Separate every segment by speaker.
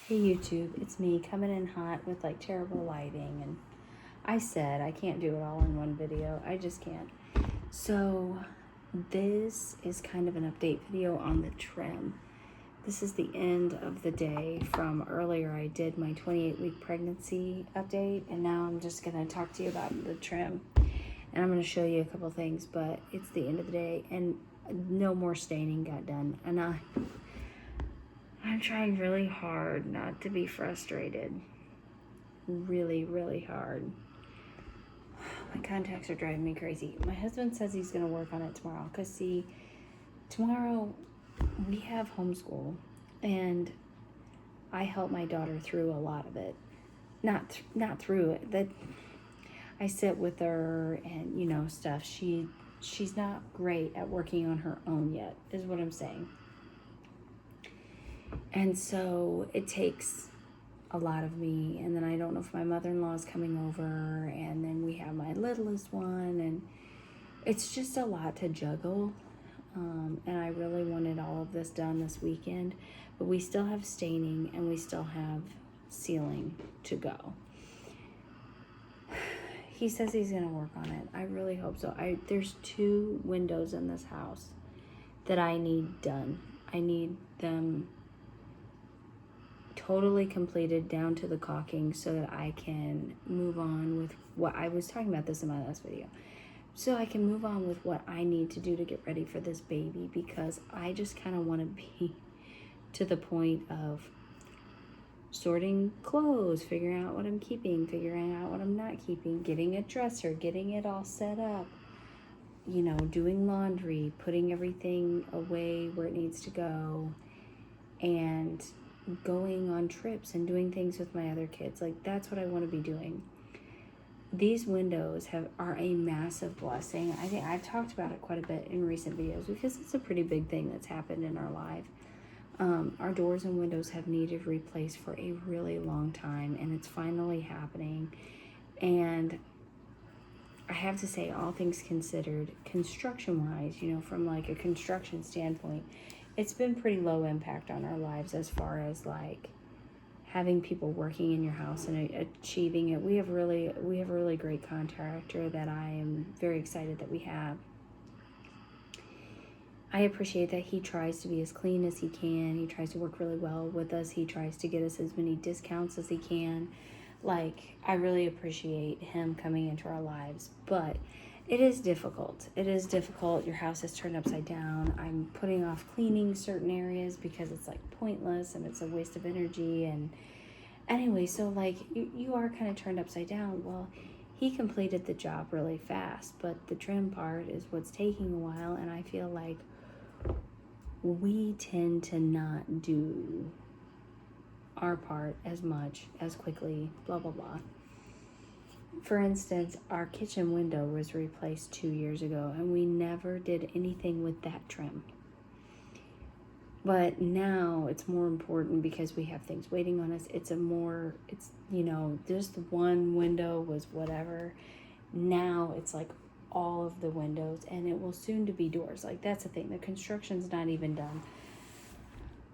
Speaker 1: Hey YouTube, it's me coming in hot with like terrible lighting, and I said I can't do it all in one video. I just can't. So this is kind of an update video on the trim. This is the end of the day from earlier. I did my 28-week pregnancy update, and now I'm just going to talk to you about the trim. And I'm going to show you a couple things, but it's the end of the day and no more staining got done. And I'm trying really hard not to be frustrated. Really, really hard. My contacts are driving me crazy. My husband says he's going to work on it tomorrow. Because, see, tomorrow we have homeschool. And I help my daughter through a lot of it. Not through it. That I sit with her and, you know, stuff. She's not great at working on her own yet, is what I'm saying. And so it takes a lot of me. And then I don't know if my mother-in-law is coming over. And then we have my littlest one. And it's just a lot to juggle. And I really wanted all of this done this weekend. But we still have staining and we still have sealing to go. He says he's going to work on it. I really hope so. There's 2 windows in this house that I need done. I need them totally completed down to the caulking so that I can move on with what I was talking about this in my last video. So I can move on with what I need to do to get ready for this baby, because I just kind of want to be to the point of sorting clothes, figuring out what I'm keeping, figuring out what I'm not keeping, getting a dresser, getting it all set up, you know, doing laundry, putting everything away where it needs to go, and going on trips and doing things with my other kids. Like, that's what I want to be doing. These windows are a massive blessing. I think I've talked about it quite a bit in recent videos because it's a pretty big thing that's happened in our life. Our doors and windows have needed replaced for a really long time, and it's finally happening. And I have to say, all things considered, construction-wise, you know, from like a construction standpoint, it's been pretty low impact on our lives as far as like having people working in your house and achieving it. We have a really great contractor that I am very excited that we have. I appreciate that he tries to be as clean as he can. He tries to work really well with us. He tries to get us as many discounts as he can. Like, I really appreciate him coming into our lives, but it is difficult. It is difficult. Your house is turned upside down. I'm putting off cleaning certain areas because it's like pointless and it's a waste of energy. And anyway, so like you are kind of turned upside down. Well, he completed the job really fast, but the trim part is what's taking a while. And I feel like we tend to not do our part as much, as quickly, blah, blah, blah. For instance, our kitchen window was replaced 2 years ago, and we never did anything with that trim. But now it's more important because we have things waiting on us. It's you know, just one window was whatever. Now it's like all of the windows, and it will soon to be doors. Like, that's the thing. The construction's not even done.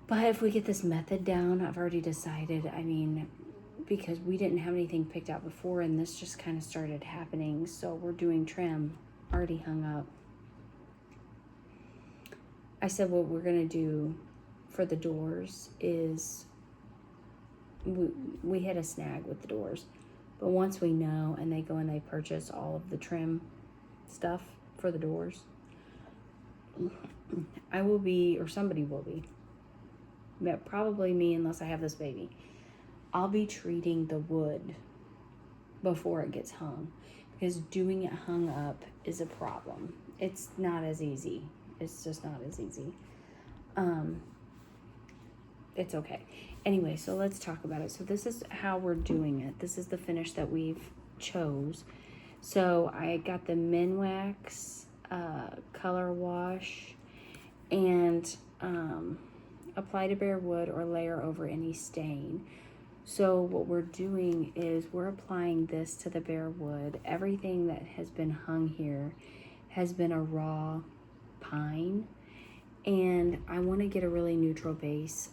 Speaker 1: But if we get this method down, I've already decided, I mean, because we didn't have anything picked out before, and this just kind of started happening. So we're doing trim, already hung up. I said what we're going to do for the doors is we had a snag with the doors. But once we know and they go and they purchase all of the trim stuff for the doors, I will be, or somebody will be, but probably me unless I have this baby, I'll be treating the wood before it gets hung, because doing it hung up is a problem. It's not as easy. It's just not as easy. It's okay. Anyway, so let's talk about it. So this is how we're doing it. This is the finish that we've chose. So I got the Minwax color wash and apply to bare wood or layer over any stain. So what we're doing is we're applying this to the bare wood. Everything that has been hung here has been a raw pine, and I want to get a really neutral base.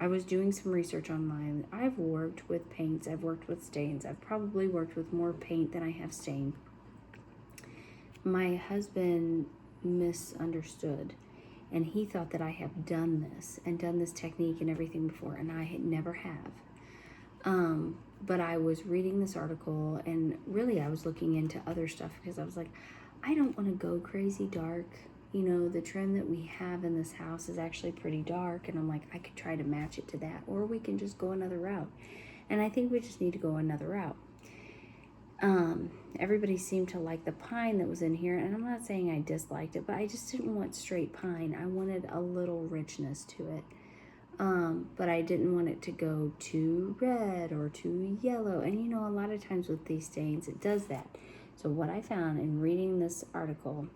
Speaker 1: I was doing some research online. I've worked with paints, I've worked with stains. I've probably worked with more paint than I have stain. My husband misunderstood, and he thought that I have done this technique and everything before, and I never have. But I was reading this article, and really I was looking into other stuff because I was like, I don't want to go crazy dark. You know, the trim that we have in this house is actually pretty dark, and I'm like, I could try to match it to that, or we can just go another route. And I think we just need to go another route. Everybody seemed to like the pine that was in here, and I'm not saying I disliked it, but I just didn't want straight pine. I wanted a little richness to it. But I didn't want it to go too red or too yellow. And you know, a lot of times with these stains, it does that. So what I found in reading this article,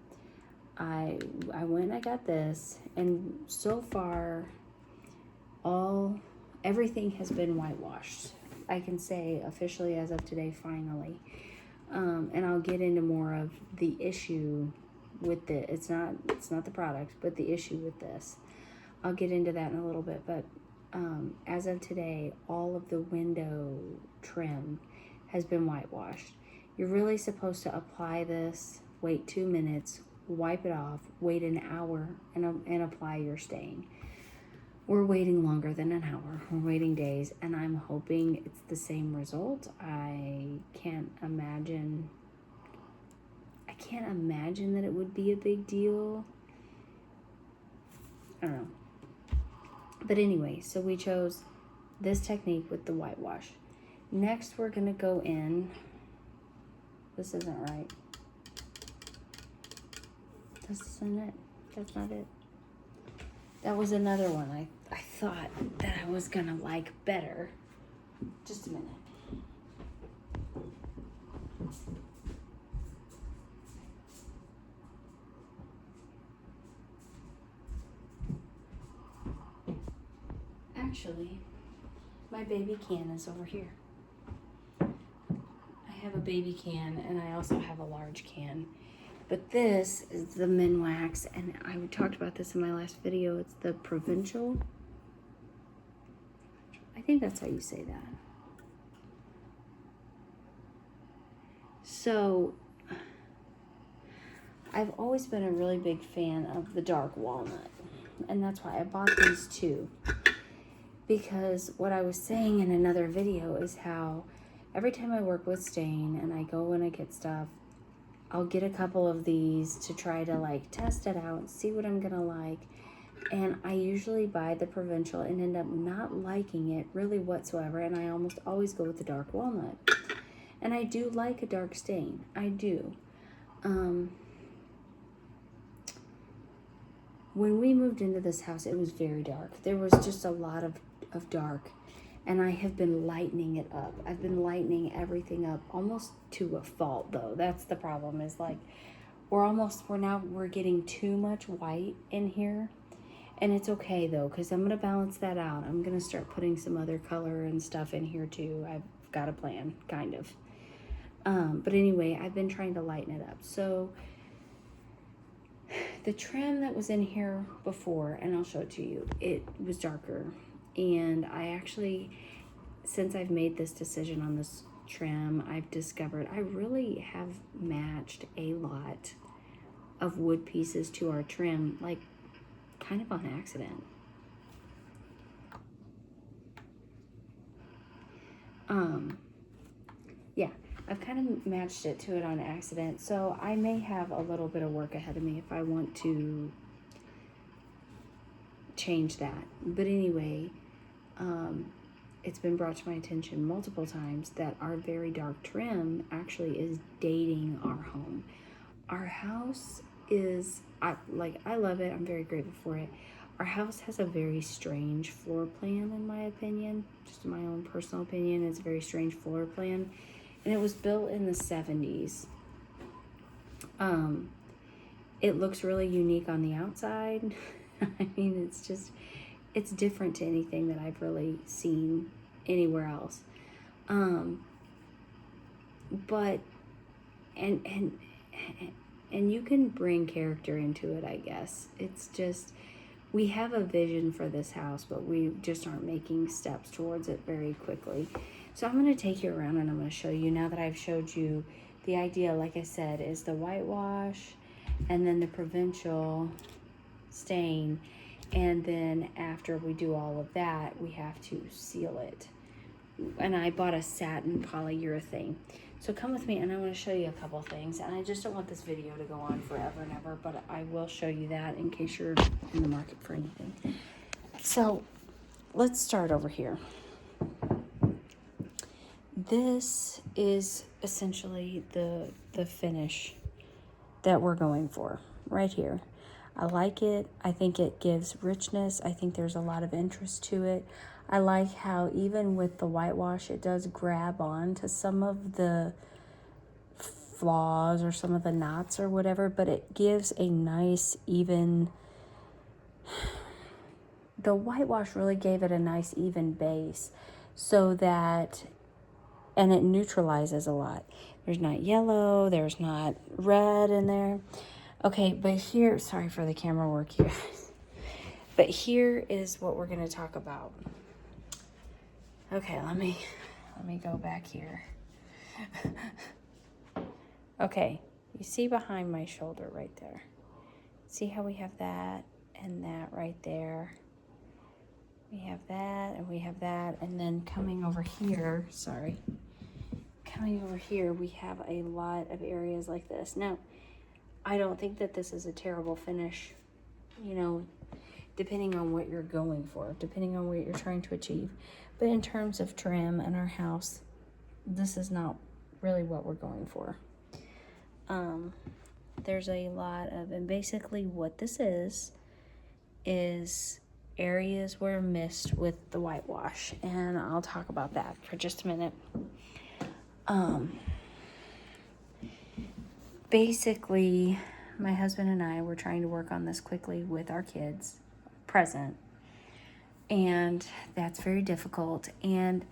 Speaker 1: I went and I got this, and so far, everything has been whitewashed. I can say officially as of today, finally. And I'll get into more of the issue with it. It's not the product, but the issue with this. I'll get into that in a little bit, but as of today, all of the window trim has been whitewashed. You're really supposed to apply this, wait 2 minutes, wipe it off, wait an hour, and apply your stain. We're waiting longer than an hour. We're waiting days, and I'm hoping it's the same result. I can't imagine that it would be a big deal. I don't know. But anyway, so we chose this technique with the whitewash. Next, we're going to go in. This isn't right. This isn't it. That's not it. That was another one I thought that I was going to like better. Just a minute. Actually, my baby can is over here. I have a baby can, and I also have a large can. But this is the Minwax, and I talked about this in my last video. It's the Provincial. I think that's how you say that. So, I've always been a really big fan of the dark walnut, and that's why I bought these two. Because what I was saying in another video is how every time I work with stain and I go and I get stuff, I'll get a couple of these to try to like test it out and see what I'm gonna like. And I usually buy the Provincial and end up not liking it really whatsoever. And I almost always go with the dark walnut. And I do like a dark stain. I do. When we moved into this house, it was very dark. There was just a lot of dark, and I have been lightening it up. I've been lightening everything up almost to a fault, though. That's the problem, is like we're getting too much white in here, and it's okay though, because I'm gonna balance that out. I'm gonna start putting some other color and stuff in here too. I've got a plan, kind of. But anyway, I've been trying to lighten it up. So the trim that was in here before, and I'll show it to you, it was darker. And I actually, since I've made this decision on this trim, I've discovered I really have matched a lot of wood pieces to our trim, like kind of on accident. Yeah, I've kind of matched it to it on accident. So I may have a little bit of work ahead of me if I want to change that. But anyway, it's been brought to my attention multiple times that our very dark trim actually is dating our home. Our house is, I love it. I'm very grateful for it. Our house has a very strange floor plan, in my opinion. Just my own personal opinion, it's a very strange floor plan. And it was built in the 70s. It looks really unique on the outside. I mean, it's different to anything that I've really seen anywhere else. But, and you can bring character into it, I guess. It's just, we have a vision for this house, but we just aren't making steps towards it very quickly. So I'm going to take you around and I'm going to show you, now that I've showed you the idea, like I said, is the whitewash and then the provincial stain. And then after we do all of that, we have to seal it. And I bought a satin polyurethane. So come with me and I want to show you a couple things. And I just don't want this video to go on forever and ever, but I will show you that in case you're in the market for anything. So let's start over here. This is essentially the finish that we're going for right here. I like it. I think it gives richness. I think there's a lot of interest to it. I like how even with the whitewash, it does grab on to some of the flaws or some of the knots or whatever, but it gives a nice even, the whitewash really gave it a nice even base so that, and it neutralizes a lot. There's not yellow, there's not red in there. Okay, but here, sorry for the camera work, you guys. But here is what we're going to talk about. Okay, let me go back here. Okay, you see behind my shoulder right there. See how we have that and that right there. We have that and we have that. And then coming over here, coming over here, we have a lot of areas like this. Now, I don't think that this is a terrible finish, you know, depending on what you're going for, depending on what you're trying to achieve. But in terms of trim in our house, this is not really what we're going for. There's a lot of, and basically what this is areas were missed with the whitewash. And I'll talk about that for just a minute. Basically, my husband and I were trying to work on this quickly with our kids present, and that's very difficult. And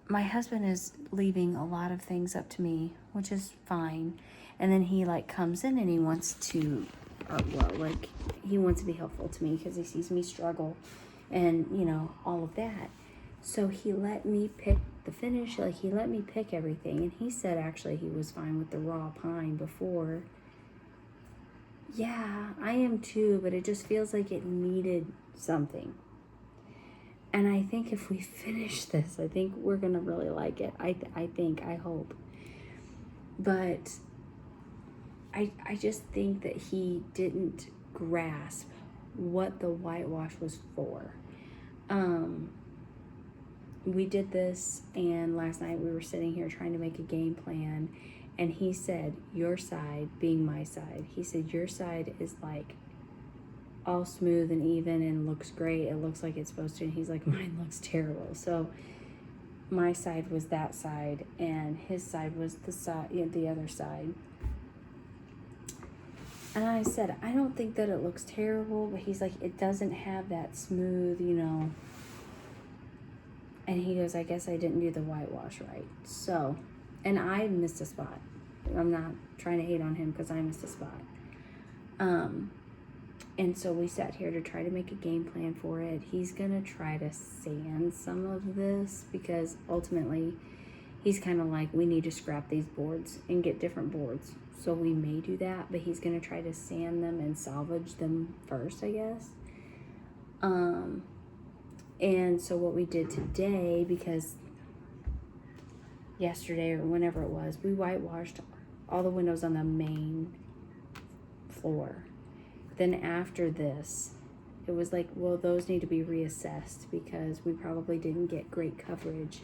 Speaker 1: my husband is leaving a lot of things up to me, which is fine. And then he like comes in and he wants to, he wants to be helpful to me because he sees me struggle and, you know, all of that. So he let me pick the finish, like he let me pick everything. And he said actually he was fine with the raw pine before. Yeah, I am too, but it just feels like it needed something. And I think if we finish this, I think we're going to really like it. I hope. But I just think that he didn't grasp what the whitewash was for. We did this, and last night we were sitting here trying to make a game plan, and he said, your side being my side, he said, your side is like all smooth and even and looks great. It looks like it's supposed to. And he's like, mine looks terrible. So my side was that side, and his side was the other side. And I said, I don't think that it looks terrible, but he's like, it doesn't have that smooth, you know. And he goes, I guess I didn't do the whitewash right. So, and I missed a spot. I'm not trying to hate on him because I missed a spot. And so we sat here to try to make a game plan for it. He's going to try to sand some of this because ultimately he's kind of like, we need to scrap these boards and get different boards. So we may do that, but he's going to try to sand them and salvage them first, I guess. And so what we did today, because yesterday or whenever it was, we whitewashed all the windows on the main floor. Then after this, it was like, well, those need to be reassessed because we probably didn't get great coverage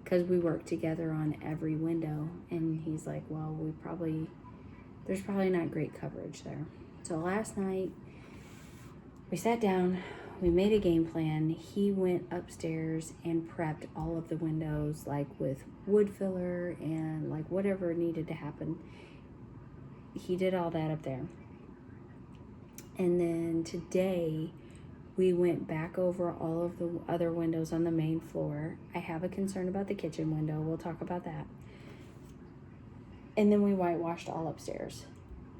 Speaker 1: because we worked together on every window. And he's like, well, there's probably not great coverage there. So last night we sat down, we made a game plan. He went upstairs and prepped all of the windows, like with wood filler and like whatever needed to happen. He did all that up there. And then today we went back over all of the other windows on the main floor. I have a concern about the kitchen window. We'll talk about that. And then we whitewashed all upstairs,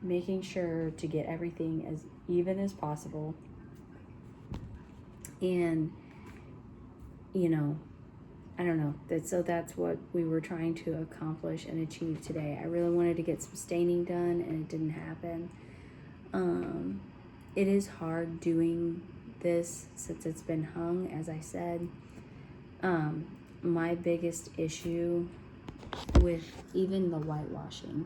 Speaker 1: making sure to get everything as even as possible. And, you know, I don't know. So that's what we were trying to accomplish and achieve today. I really wanted to get some staining done, and it didn't happen. It is hard doing this since it's been hung, as I said. My biggest issue with even the whitewashing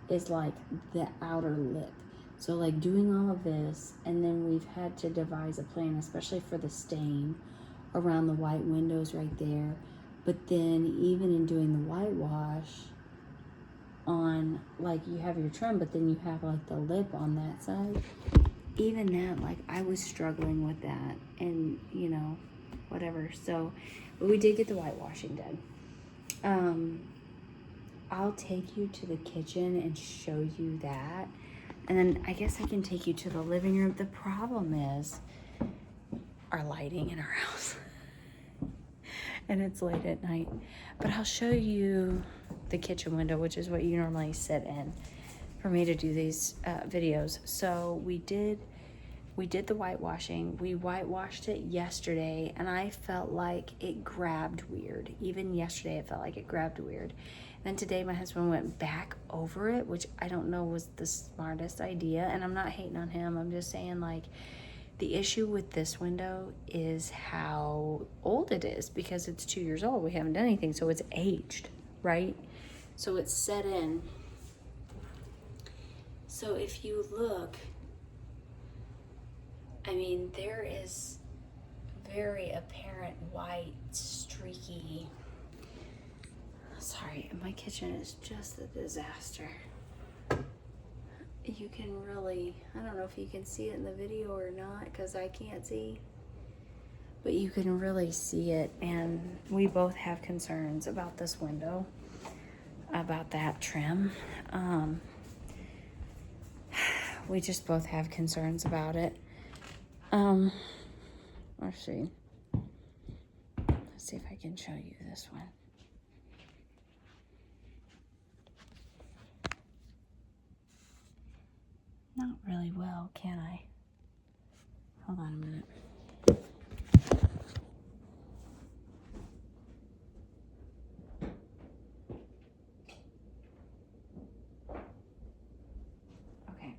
Speaker 1: is like the outer lip. So like doing all of this, and then we've had to devise a plan, especially for the stain around the white windows right there. But then even in doing the whitewash on, like, you have your trim, but then you have like the lip on that side. Even that, like, I was struggling with that, and you know, whatever. So, but we did get the whitewashing done. I'll take you to the kitchen and show you that. And then I guess I can take you to the living room. The problem is our lighting in our house. And it's late at night. But I'll show you the kitchen window, which is what you normally sit in for me to do these videos. So we did the whitewashing. We whitewashed it yesterday, and I felt like it grabbed weird. Even yesterday, it felt like it grabbed weird. Then today, my husband went back over it, which I don't know was the smartest idea. And I'm not hating on him. I'm just saying, like, the issue with this window is how old it is, because it's 2 years old. We haven't done anything, so it's aged, right? So it's set in. So if you look, I mean, there is very apparent white, streaky. Sorry, my kitchen is just a disaster. You can really, I don't know if you can see it in the video or not, because I can't see. But you can really see it, and we both have concerns about this window, about that trim. We just both have concerns about it. Let's see. Let's see if I can show you this one. Not really well, can I? Hold on a minute. Okay.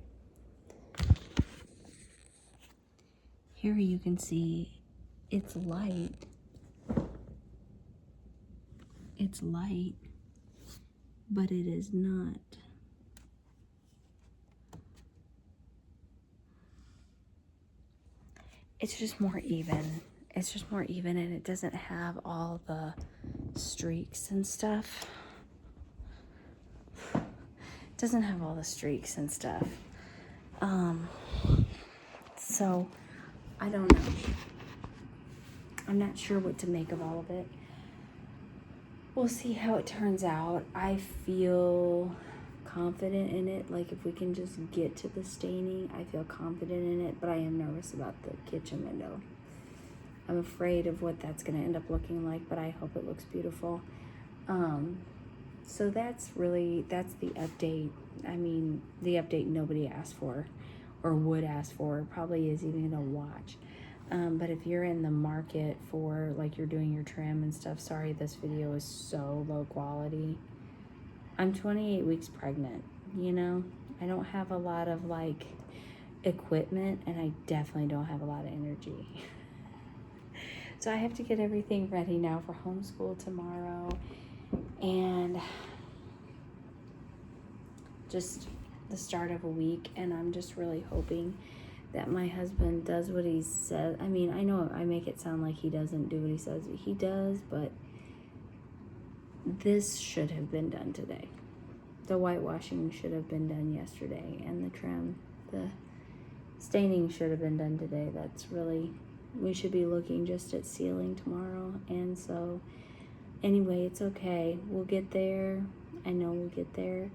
Speaker 1: Here you can see it's light. It's light, but it is not. It's just more even. It's just more even, and it doesn't have all the streaks and stuff. It doesn't have all the streaks and stuff. So I don't know. I'm not sure what to make of all of it. We'll see how it turns out. I feel confident in it. Like, if we can just get to the staining, I feel confident in it, but I am nervous about the kitchen window. I'm afraid of what that's going to end up looking like, but I hope it looks beautiful. So that's the update. I mean, the update nobody asked for or would ask for, probably is even gonna watch. But if you're in the market for, like, you're doing your trim and stuff, sorry this video is so low quality. I'm 28 weeks pregnant, you know? I don't have a lot of, like, equipment, and I definitely don't have a lot of energy. So I have to get everything ready now for homeschool tomorrow, and just the start of a week, and I'm just really hoping that my husband does what he says. I mean, I know I make it sound like he doesn't do what he says. He does, but this should have been done today. The whitewashing should have been done yesterday, and the trim, the staining should have been done today. That's really, we should be looking just at sealing tomorrow. And so anyway, it's okay. We'll get there. I know we'll get there.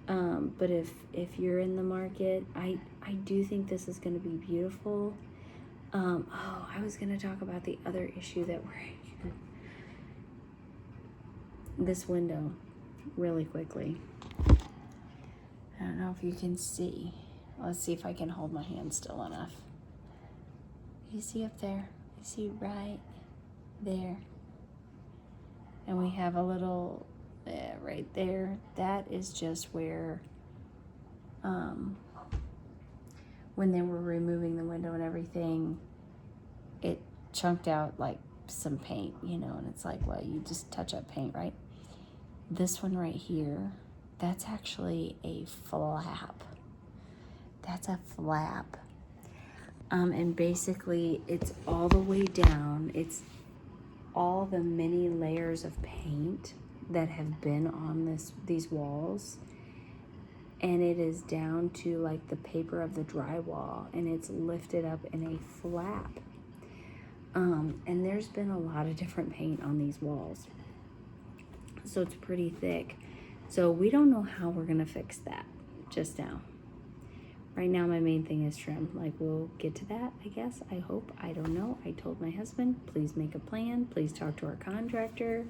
Speaker 1: But if you're in the market, I do think this is going to be beautiful. I was going to talk about the other issue that we're in. This window, really quickly. I don't know if you can see. Let's see if I can hold my hand still enough. You see up there? See right there. And we have a little right there. That is just where when they were removing the window and everything, it chunked out like some paint, you know, and it's like, well, you just touch up paint, right? This one right here, that's actually a flap. That's a flap. And basically it's all the way down. It's all the many layers of paint that have been on these walls, and it is down to like the paper of the drywall, and it's lifted up in a flap. And there's been a lot of different paint on these walls, so it's pretty thick. So we don't know how we're gonna fix that just now. Right now my main thing is trim. Like, we'll get to that, I guess. I hope. I don't know. I told my husband, please make a plan. Please talk to our contractor.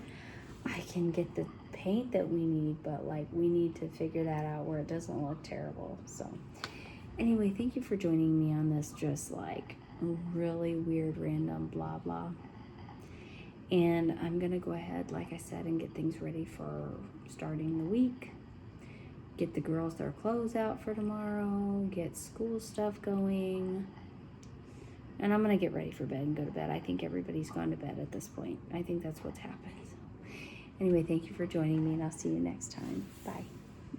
Speaker 1: I can get the paint that we need, but like, we need to figure that out where it doesn't look terrible. So anyway, thank you for joining me on this just like really weird random blah blah. And I'm gonna go ahead, like I said, and get things ready for starting the week. Get the girls their clothes out for tomorrow, get school stuff going. And I'm gonna get ready for bed and go to bed. I think everybody's gone to bed at this point. I think that's what's happened. So, anyway, thank you for joining me, and I'll see you next time. Bye.